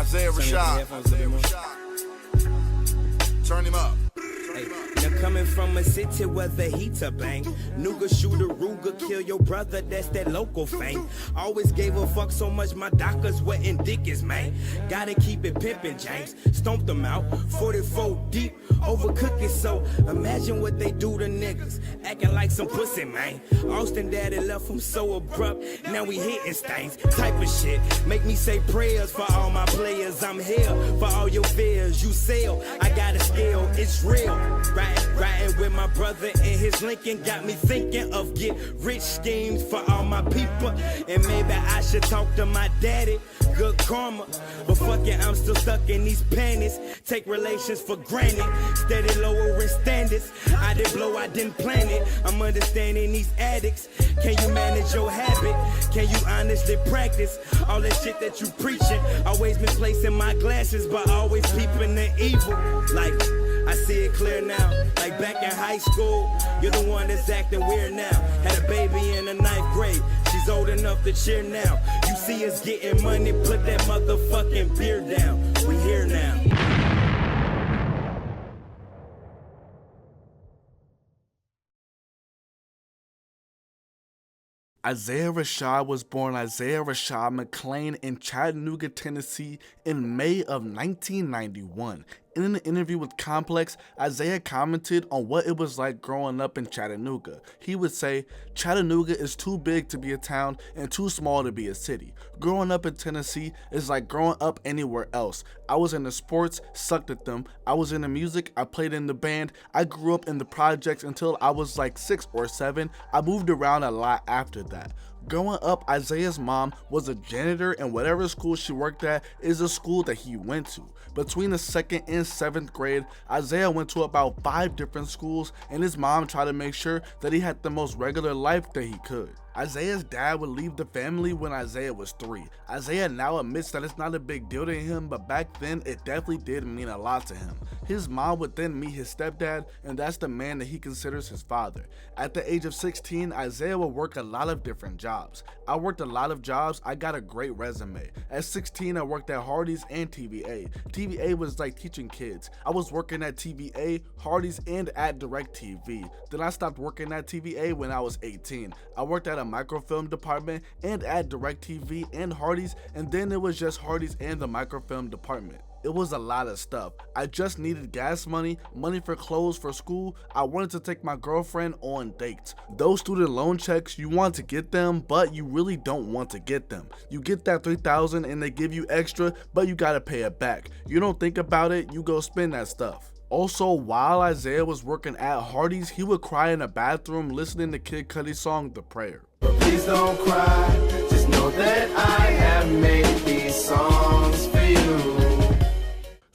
Isaiah Rashad. Turn him up. Hey, now coming from a city where the heat's a bang, Nuga shoot a Ruger, kill your brother, that's that local fame. Always gave a fuck so much my doctors wetting dickers, man. Gotta keep it pimpin', James. Stomped them out, 44 deep, overcook it, so imagine what they do to niggas, acting like some pussy, man. Austin daddy left him so abrupt, now we hitting stains. Type of shit, make me say prayers for all my players. I'm here for all your fears, you sell, I got a scale, it's real. Riding with my brother in his Lincoln got me thinking of get rich schemes for all my people. And maybe I should talk to my daddy, good karma. But fuck it, I'm still stuck in these panties. Take relations for granted, steady lowering standards. I didn't blow, I didn't plan it. I'm understanding these addicts. Can you manage your habit? Can you honestly practice all that shit that you preaching? Always misplacing my glasses, but always peeping the evil. Like, I see it clear now, like back in high school, you're the one that's acting weird now. Had a baby in the 9th grade, she's old enough to cheer now. You see us getting money, put that motherfucking beer down. We here now. Isaiah Rashad was born Isaiah Rashad McClain in Chattanooga, Tennessee in May of 1991. In an interview with Complex, Isaiah commented on what it was like growing up in Chattanooga. He would say, "Chattanooga is too big to be a town and too small to be a city. Growing up in Tennessee is like growing up anywhere else. I was into sports, sucked at them. I was into music, I played in the band. I grew up in the projects until I was like 6 or 7. I moved around a lot after that." Growing up, Isaiah's mom was a janitor, and whatever school she worked at is the school that he went to. Between the 2nd and 7th grade, Isaiah went to about 5 different schools, and his mom tried to make sure that he had the most regular life that he could. Isaiah's dad would leave the family when Isaiah was 3. Isaiah now admits that it's not a big deal to him, but back then it definitely did mean a lot to him. His mom would then meet his stepdad, and that's the man that he considers his father. At the age of 16, Isaiah would work a lot of different jobs. "I worked a lot of jobs, I got a great resume. At 16, I worked at Hardee's and TVA. TVA was like teaching kids. I was working at TVA, Hardee's, and at DirecTV. Then I stopped working at TVA when I was 18. I worked at a microfilm department and at DirecTV and Hardee's, and then it was just Hardee's and the microfilm department. It was a lot of stuff. I just needed gas money, money for clothes for school. I wanted to take my girlfriend on dates. Those student loan checks, you want to get them, but you really don't want to get them. You get that $3,000 and they give you extra, but you gotta pay it back. You don't think about it, you go spend that stuff." Also, while Isaiah was working at Hardee's, he would cry in a bathroom listening to Kid Cudi's song, The Prayer. Please don't cry, just know that I have made these songs for you.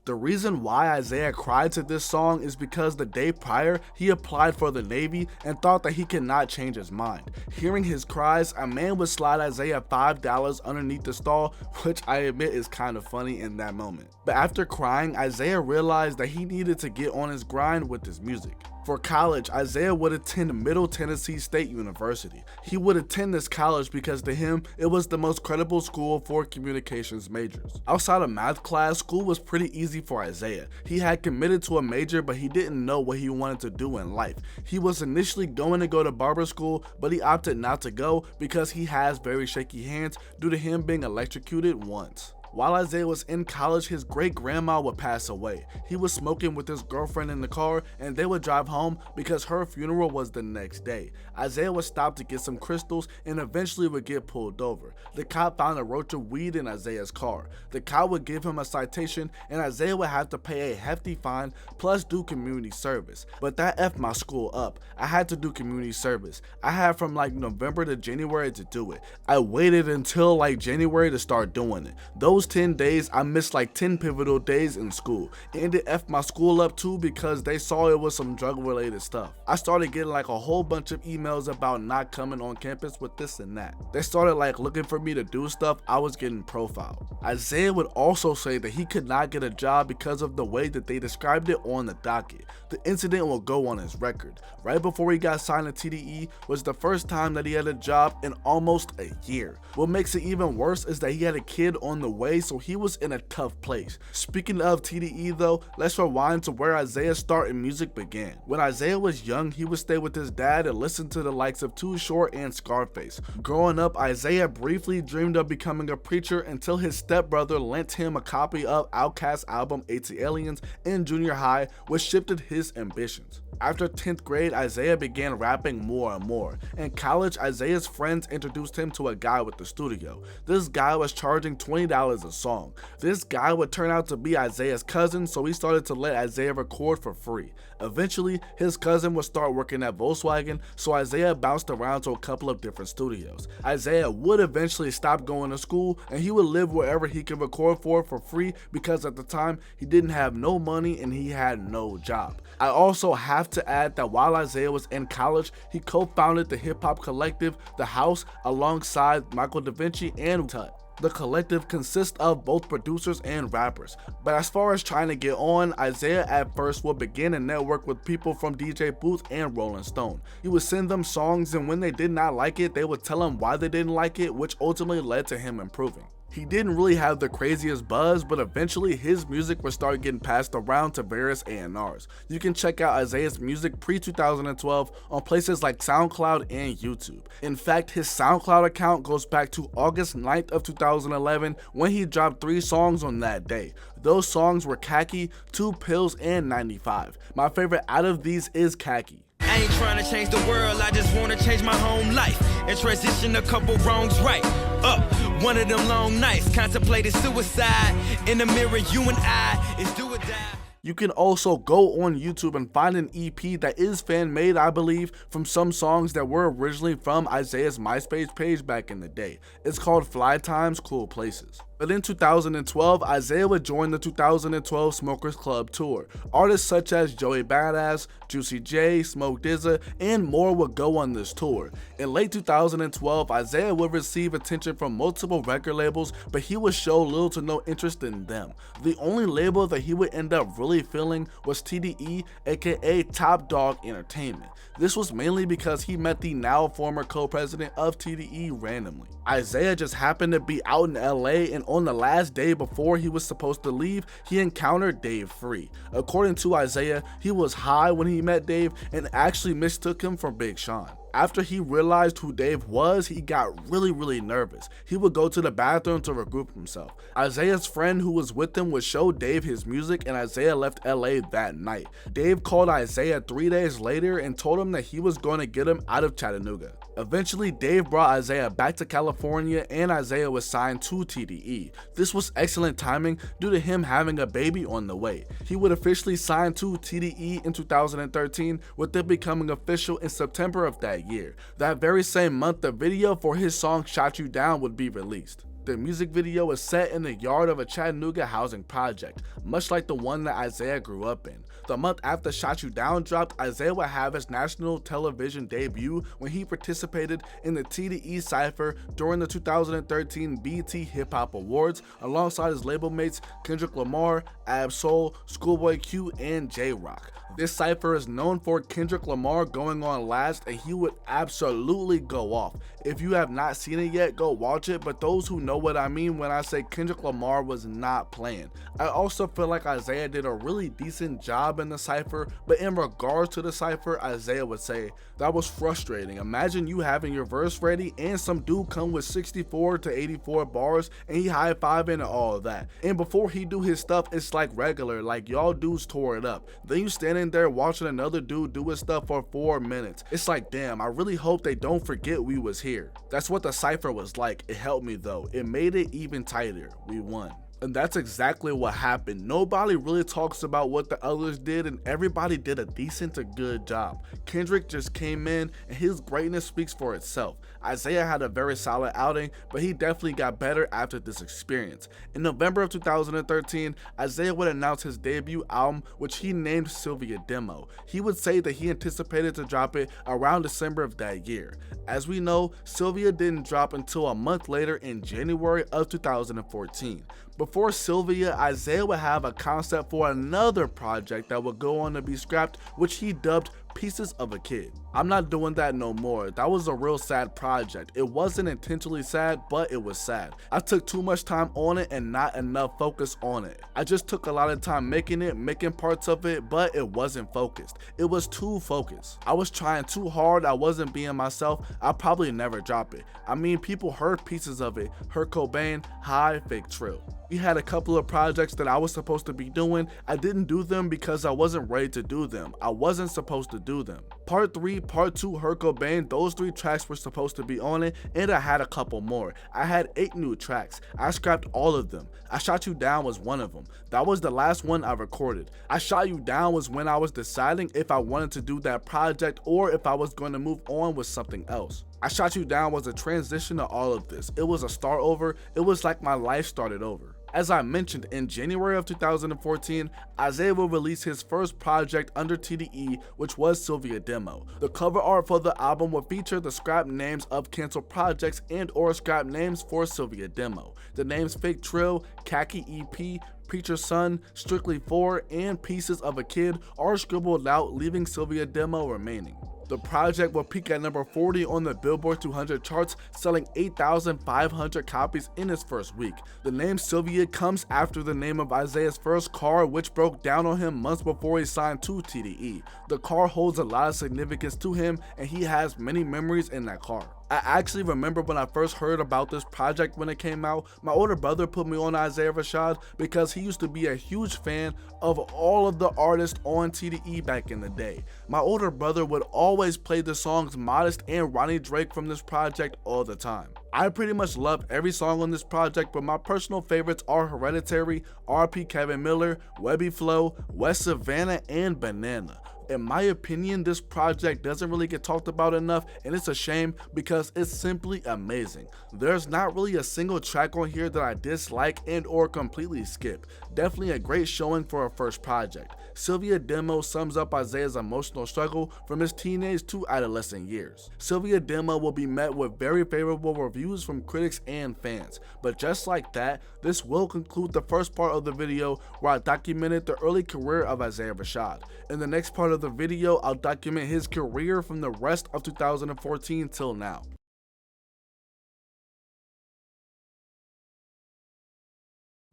The reason why Isaiah cried to this song is because the day prior, he applied for the Navy and thought that he could not change his mind. Hearing his cries, a man would slide Isaiah $5 underneath the stall, which I admit is kind of funny in that moment. But after crying, Isaiah realized that he needed to get on his grind with his music. For college, Isaiah would attend Middle Tennessee State University. He would attend this college because to him, it was the most credible school for communications majors. Outside of math class, school was pretty easy for Isaiah. He had committed to a major, but he didn't know what he wanted to do in life. He was initially going to go to barber school, but he opted not to go because he has very shaky hands due to him being electrocuted once. While Isaiah was in college, his great-grandma would pass away. He was smoking with his girlfriend in the car, and they would drive home because her funeral was the next day. Isaiah would stop to get some crystals and eventually would get pulled over. The cop found a roach of weed in Isaiah's car. The cop would give him a citation, and Isaiah would have to pay a hefty fine plus do community service. But that effed my school up. I had to do community service. I had from like November to January to do it. I waited until like January to start doing it. Those 10 days, I missed like 10 pivotal days in school, and it effed my school up too because they saw it was some drug related stuff. I started getting like a whole bunch of emails about not coming on campus with this and that. They started like looking for me to do stuff. I was getting profiled. Isaiah would also say that he could not get a job because of the way that they described it on the docket. The incident will go on his record. Right before he got signed to TDE was the first time that he had a job in almost a year. What makes it even worse is that he had a kid on the way way, so he was in a tough place. Speaking of TDE though, let's rewind to where Isaiah's start in music began. When Isaiah was young, he would stay with his dad and listen to the likes of Too Short and Scarface. Growing up, Isaiah briefly dreamed of becoming a preacher until his stepbrother lent him a copy of Outkast's album 80 Aliens in junior high, which shifted his ambitions. After 10th grade, Isaiah began rapping more and more. In college, Isaiah's friends introduced him to a guy with the studio. This guy was charging $20 a song. This guy would turn out to be Isaiah's cousin, so he started to let Isaiah record for free. Eventually, his cousin would start working at Volkswagen, so Isaiah bounced around to a couple of different studios. Isaiah would eventually stop going to school, and he would live wherever he could record for free because at the time, he didn't have no money and he had no job. I also have to add that while Isaiah was in college, he co-founded the hip-hop collective The House alongside Michael Da Vinci and Tut. The collective consists of both producers and rappers. But as far as trying to get on, Isaiah at first would begin to network with people from DJ Booth and Rolling Stone. He would send them songs, and when they did not like it, they would tell him why they didn't like it, which ultimately led to him improving. He didn't really have the craziest buzz, but eventually his music would start getting passed around to various A&Rs. You can check out Isaiah's music pre-2012 on places like SoundCloud and YouTube. In fact, his SoundCloud account goes back to August 9th of 2011 when he dropped 3 songs on that day. Those songs were Khaki, 2 Pills, and 95. My favorite out of these is Khaki. I ain't trying to change the world, I just want to change my home life and transition a couple wrongs right. Up, one of them long nights, contemplated suicide. In the mirror, you and I is do or die. You can also go on YouTube and find an EP that is fan made, I believe, from some songs that were originally from Isaiah's MySpace page back in the day. It's called Fly Times, Cool Places. But in 2012, Isaiah would join the 2012 Smokers Club tour. Artists such as Joey Badass, Juicy J, Smoke DZA, and more would go on this tour. In late 2012, Isaiah would receive attention from multiple record labels, but he would show little to no interest in them. The only label that he would end up really feeling was TDE, aka Top Dog Entertainment. This was mainly because he met the now former co-president of TDE randomly. Isaiah just happened to be out in LA, and on the last day before he was supposed to leave, he encountered Dave Free. According to Isaiah, he was high when he met Dave and actually mistook him for Big Sean. After he realized who Dave was, he got really nervous. He would go to the bathroom to regroup himself. Isaiah's friend who was with him would show Dave his music, and Isaiah left LA that night. Dave called Isaiah 3 days later and told him that he was going to get him out of Chattanooga. Eventually, Dave brought Isaiah back to California, and Isaiah was signed to TDE. This was excellent timing due to him having a baby on the way. He would officially sign to TDE in 2013, with it becoming official in September of that year. That very same month, the video for his song Shot You Down would be released. The music video is set in the yard of a Chattanooga housing project, much like the one that Isaiah grew up in. The month after Shot You Down dropped, Isaiah would have his national television debut when he participated in the TDE Cypher during the 2013 BET Hip Hop Awards alongside his label mates Kendrick Lamar, Ab-Soul, Schoolboy Q, and J-Rock. This cypher is known for Kendrick Lamar going on last, and he would absolutely go off. If you have not seen it yet, go watch it, but those who know what I mean when I say Kendrick Lamar was not playing. I also feel like Isaiah did a really decent job in the cypher, but in regards to the cypher, Isaiah would say, that was frustrating. Imagine you having your verse ready and some dude come with 64 to 84 bars and he high-fiving and all of that. And before he do his stuff, it's like regular, like y'all dudes tore it up. Then you standing there watching another dude do his stuff for 4 minutes. It's like, damn, I really hope they don't forget we was here. That's what the cypher was like. It helped me though. It made it even tighter. We won. And that's exactly what happened. Nobody really talks about what the others did, and everybody did a decent to good job. Kendrick just came in, and his greatness speaks for itself. Isaiah had a very solid outing, but he definitely got better after this experience. In November of 2013, Isaiah would announce his debut album, which he named Cilvia Demo. He would say that he anticipated to drop it around December of that year. As we know, Cilvia didn't drop until a month later in January of 2014. Before Cilvia, Isaiah would have a concept for another project that would go on to be scrapped, which he dubbed Pieces of a Kid. I'm not doing that no more. That was a real sad project. It wasn't intentionally sad, but it was sad. I took too much time on it and not enough focus on it. I just took a lot of time making it, making parts of it, but it wasn't focused. It was too focused. I was trying too hard. I wasn't being myself. I'll probably never drop it. I mean, people heard pieces of it. Heard Cobain, High, Fake Trill. We had a couple of projects that I was supposed to be doing. I didn't do them because I wasn't ready to do them. I wasn't supposed to do them. Part 3, Part 2, Hurt Cobain, those 3 tracks were supposed to be on it, and I had a couple more. I had 8 new tracks. I scrapped all of them. I Shot You Down was one of them. That was the last one I recorded. I Shot You Down was when I was deciding if I wanted to do that project or if I was going to move on with something else. I Shot You Down was a transition to all of this. It was a start over. It was like my life started over. As I mentioned, in January of 2014, Isaiah will release his first project under TDE, which was Cilvia Demo. The cover art for the album will feature the scrap names of canceled projects and or scrap names for Cilvia Demo. The names Fake Trill, Khaki EP, Preacher's Son, Strictly 4, and Pieces of a Kid are scribbled out, leaving Cilvia Demo remaining. The project will peak at number 40 on the Billboard 200 charts, selling 8,500 copies in its first week. The name Cilvia comes after the name of Isaiah's first car, which broke down on him months before he signed to TDE. The car holds a lot of significance to him, and he has many memories in that car. I actually remember when I first heard about this project when it came out. My older brother put me on Isaiah Rashad because he used to be a huge fan of all of the artists on TDE back in the day. My older brother would always play the songs Modest and Ronnie Drake from this project all the time. I pretty much love every song on this project, but my personal favorites are Hereditary, RP Kevin Miller, Webby Flow, West Savannah, and Banana. In my opinion, this project doesn't really get talked about enough, and it's a shame because it's simply amazing. There's not really a single track on here that I dislike and or completely skip. Definitely a great showing for a first project. Cilvia Demo sums up Isaiah's emotional struggle from his teenage to adolescent years. Cilvia Demo will be met with very favorable reviews from critics and fans, but just like that, this will conclude the first part of the video where I documented the early career of Isaiah Rashad. In the next part of the video, I'll document his career from the rest of 2014 till now.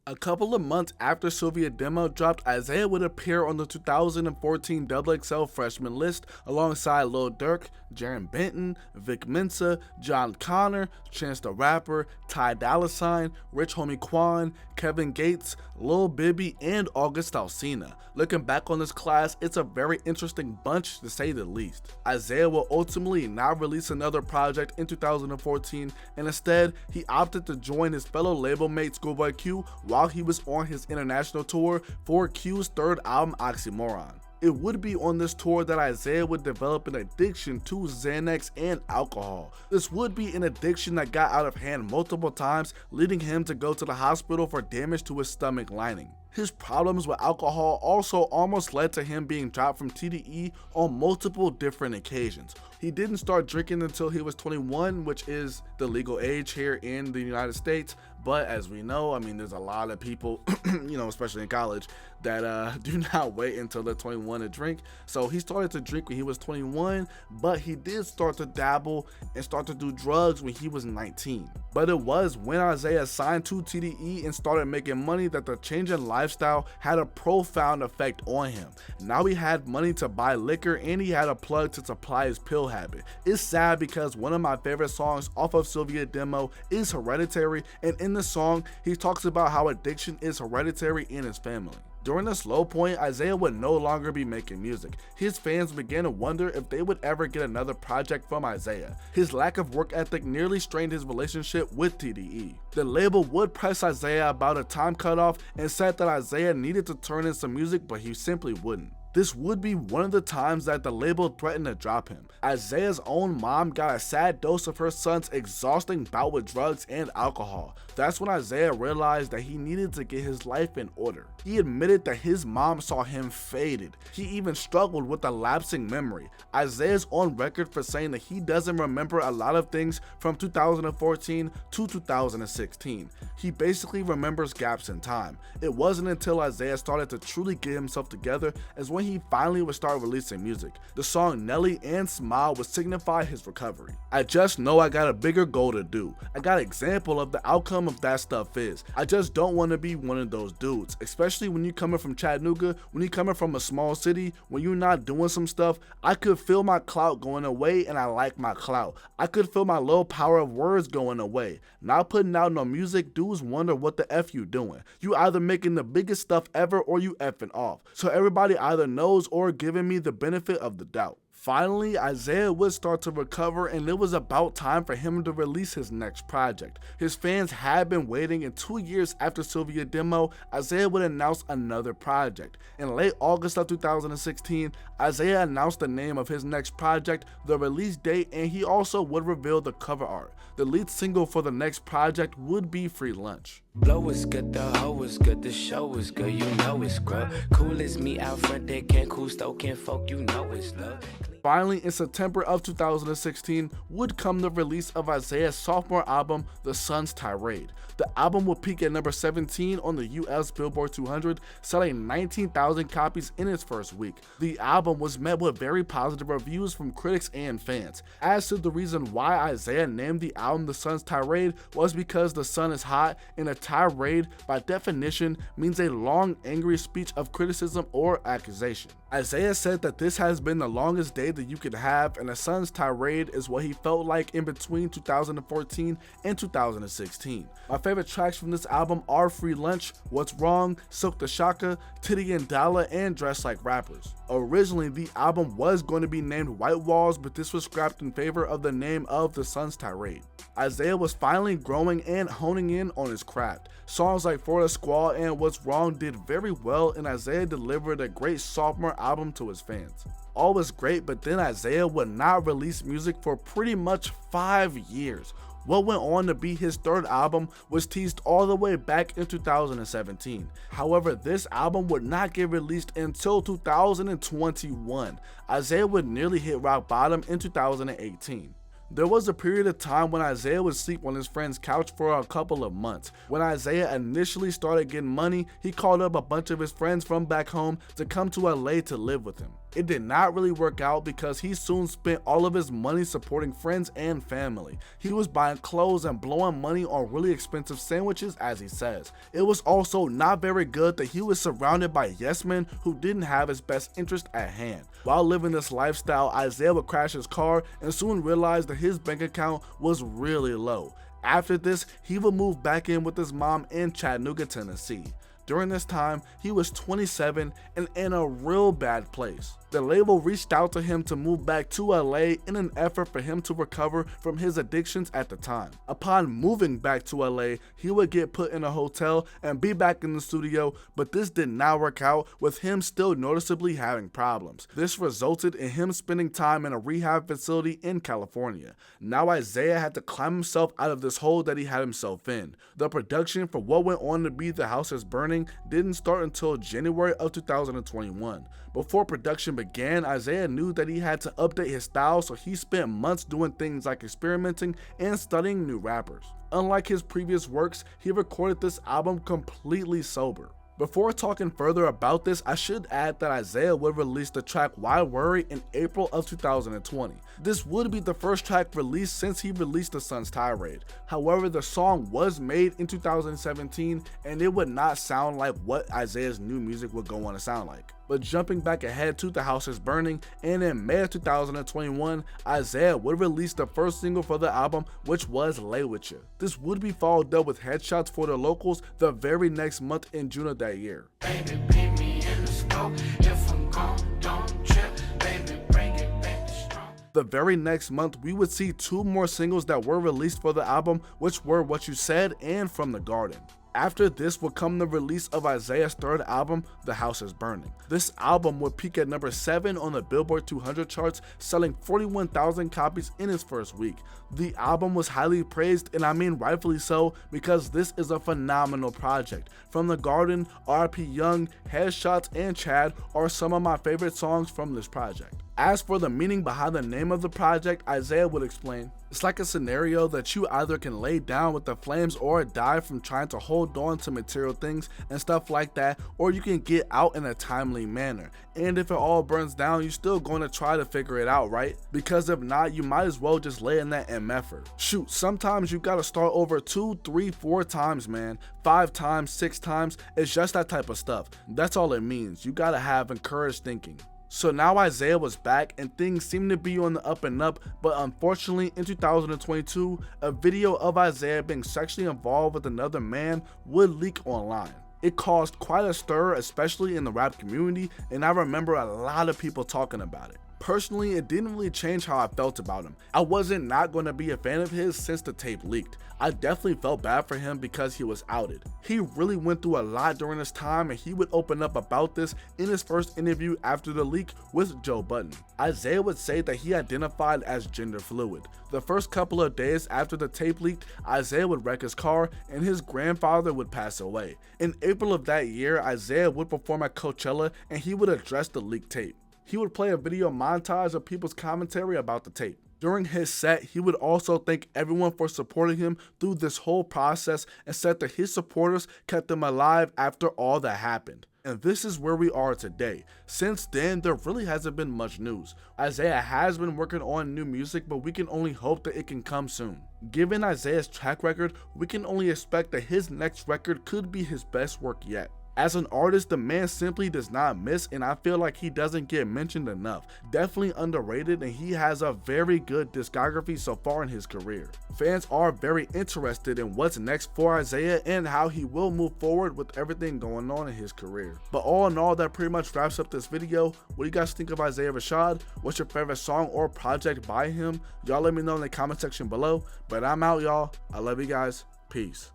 A couple of months after Cilvia Demo dropped, Isaiah would appear on the 2014 XXL freshman list alongside Lil Durk, Jaren Benton, Vic Mensa, John Connor, Chance the Rapper, Ty Dolla $ign, Rich Homie Quan, Kevin Gates, Lil Bibby, and August Alsina. Looking back on this class, it's a very interesting bunch to say the least. Isaiah will ultimately not release another project in 2014, and instead, he opted to join his fellow label mate Schoolboy Q while he was on his international tour for Q's third album, Oxymoron. It would be on this tour that Isaiah would develop an addiction to Xanax and alcohol. This would be an addiction that got out of hand multiple times, leading him to go to the hospital for damage to his stomach lining. His problems with alcohol also almost led to him being dropped from TDE on multiple different occasions. He didn't start drinking until he was 21, which is the legal age here in the United States. But as we know, I mean, there's a lot of people, especially in college, that do not wait until they're 21 to drink. So he started to drink when he was 21, but he did start to dabble and start to do drugs when he was 19. But it was when Isaiah signed to TDE and started making money that the change in lifestyle had a profound effect on him. Now he had money to buy liquor and he had a plug to supply his pill habit. It's sad because one of my favorite songs off of Cilvia Demo is Hereditary, and in the song he talks about how addiction is hereditary in his family. During this low point, Isaiah would no longer be making music. His fans began to wonder if they would ever get another project from Isaiah. His lack of work ethic nearly strained his relationship with TDE. The label would press Isaiah about a time cutoff and said that Isaiah needed to turn in some music, but he simply wouldn't. This would be one of the times that the label threatened to drop him. Isaiah's own mom got a sad dose of her son's exhausting bout with drugs and alcohol. That's when Isaiah realized that he needed to get his life in order. He admitted that his mom saw him faded. He even struggled with a lapsing memory. Isaiah's on record for saying that he doesn't remember a lot of things from 2014 to 2016. He basically remembers gaps in time. It wasn't until Isaiah started to truly get himself together as when when he finally would start releasing music. The song Nelly and Smile would signify his recovery. I just know I got a bigger goal to do. I got an example of the outcome of that stuff is. I just don't want to be one of those dudes, especially when you're coming from Chattanooga, when you're coming from a small city, when you're not doing some stuff. I could feel my clout going away, and I like my clout. I could feel my little power of words going away. Not putting out no music, dudes wonder what the F you doing. You either making the biggest stuff ever or you effing off. So everybody either knows or giving me the benefit of the doubt. Finally, Isaiah would start to recover, and it was about time for him to release his next project. His fans had been waiting, and 2 years after Cilvia Demo, Isaiah would announce another project. In late August of 2016, Isaiah announced the name of his next project, the release date, and he also would reveal the cover art. The lead single for the next project would be Free Lunch. Blow is good, the hoe is good, the show is good, you know it's grub. Cool as me out front, they can't cool, stoking folk, you know it's love. Finally, in September of 2016, would come the release of Isaiah's sophomore album, The Sun's Tirade. The album would peak at number 17 on the US Billboard 200, selling 19,000 copies in its first week. The album was met with very positive reviews from critics and fans. As to the reason why Isaiah named the album The Sun's Tirade was because the sun is hot, and a tirade, by definition, means a long, angry speech of criticism or accusation. Isaiah said that this has been the longest day that you could have, and the sun's tirade is what he felt like in between 2014 and 2016. My favorite tracks from this album are Free Lunch, What's Wrong, Silk the Shaka, Titty and Dollar, and Dress Like Rappers. Originally, the album was going to be named White Walls, but this was scrapped in favor of the name of The Sun's Tirade. Isaiah was finally growing and honing in on his craft. Songs like For the Squall and What's Wrong did very well, and Isaiah delivered a great sophomore album to his fans. All was great, but then Isaiah would not release music for pretty much 5 years. What went on to be his third album was teased all the way back in 2017. However, this album would not get released until 2021. Isaiah would nearly hit rock bottom in 2018. There was a period of time when Isaiah would sleep on his friend's couch for a couple of months. When Isaiah initially started getting money, he called up a bunch of his friends from back home to come to LA to live with him. It did not really work out because he soon spent all of his money supporting friends and family. He was buying clothes and blowing money on really expensive sandwiches, as he says. It was also not very good that he was surrounded by yes men who didn't have his best interest at hand. While living this lifestyle, Isaiah would crash his car and soon realized that his bank account was really low. After this, he would move back in with his mom in Chattanooga, Tennessee. During this time, he was 27 and in a real bad place. The label reached out to him to move back to LA in an effort for him to recover from his addictions at the time. Upon moving back to LA, he would get put in a hotel and be back in the studio, but this did not work out, with him still noticeably having problems. This resulted in him spending time in a rehab facility in California. Now Isaiah had to climb himself out of this hole that he had himself in. The production for what went on to be The House is Burning didn't start until January of 2021. Before production began, Isaiah knew that he had to update his style, so he spent months doing things like experimenting and studying new rappers. Unlike his previous works, he recorded this album completely sober. Before talking further about this, I should add that Isaiah would release the track Why Worry in April of 2020. This would be the first track released since he released The Sun's Tirade. However, the song was made in 2017 and it would not sound like what Isaiah's new music would go on to sound like. But jumping back ahead to The House is Burning, and in May of 2021, Isaiah would release the first single for the album, which was Lay With Ya. This would be followed up with Headshots for the Locals the very next month in June of that year. Baby, beat me in the scope. If I'm gone, don't trip. Baby, bring it back strong. The very next month, we would see 2 more singles that were released for the album, which were What You Said and From the Garden. After this would come the release of Isaiah's third album, The House is Burning. This album would peak at number 7 on the Billboard 200 charts, selling 41,000 copies in its first week. The album was highly praised, and I mean rightfully so, because this is a phenomenal project. From the Garden, R.P. Young, Headshots, and Chad are some of my favorite songs from this project. As for the meaning behind the name of the project, Isaiah would explain, "It's like a scenario that you either can lay down with the flames or die from trying to hold on to material things and stuff like that, or you can get out in a timely manner. And if it all burns down, you're still going to try to figure it out, right? Because if not, you might as well just lay in that MFer. Shoot, sometimes you gotta start over 2, 3, 4 times, man. 5 times, 6 times, it's just that type of stuff. That's all it means. You gotta have encouraged thinking." So now Isaiah was back and things seemed to be on the up and up, but unfortunately in 2022, a video of Isaiah being sexually involved with another man would leak online. It caused quite a stir, especially in the rap community, and I remember a lot of people talking about it. Personally, it didn't really change how I felt about him. I wasn't not going to be a fan of his since the tape leaked. I definitely felt bad for him because he was outed. He really went through a lot during this time, and he would open up about this in his first interview after the leak with Joe Budden. Isaiah would say that he identified as gender fluid. The first couple of days after the tape leaked, Isaiah would wreck his car and his grandfather would pass away. In April of that year, Isaiah would perform at Coachella and he would address the leaked tape. He would play a video montage of people's commentary about the tape. During his set, he would also thank everyone for supporting him through this whole process and said that his supporters kept him alive after all that happened. And this is where we are today. Since then, there really hasn't been much news. Isaiah has been working on new music, but we can only hope that it can come soon. Given Isaiah's track record, we can only expect that his next record could be his best work yet. As an artist, the man simply does not miss, and I feel like he doesn't get mentioned enough. Definitely underrated, and he has a very good discography so far in his career. Fans are very interested in what's next for Isaiah and how he will move forward with everything going on in his career. But all in all, that pretty much wraps up this video. What do you guys think of Isaiah Rashad? What's your favorite song or project by him? Y'all let me know in the comment section below. But I'm out, y'all. I love you guys. Peace.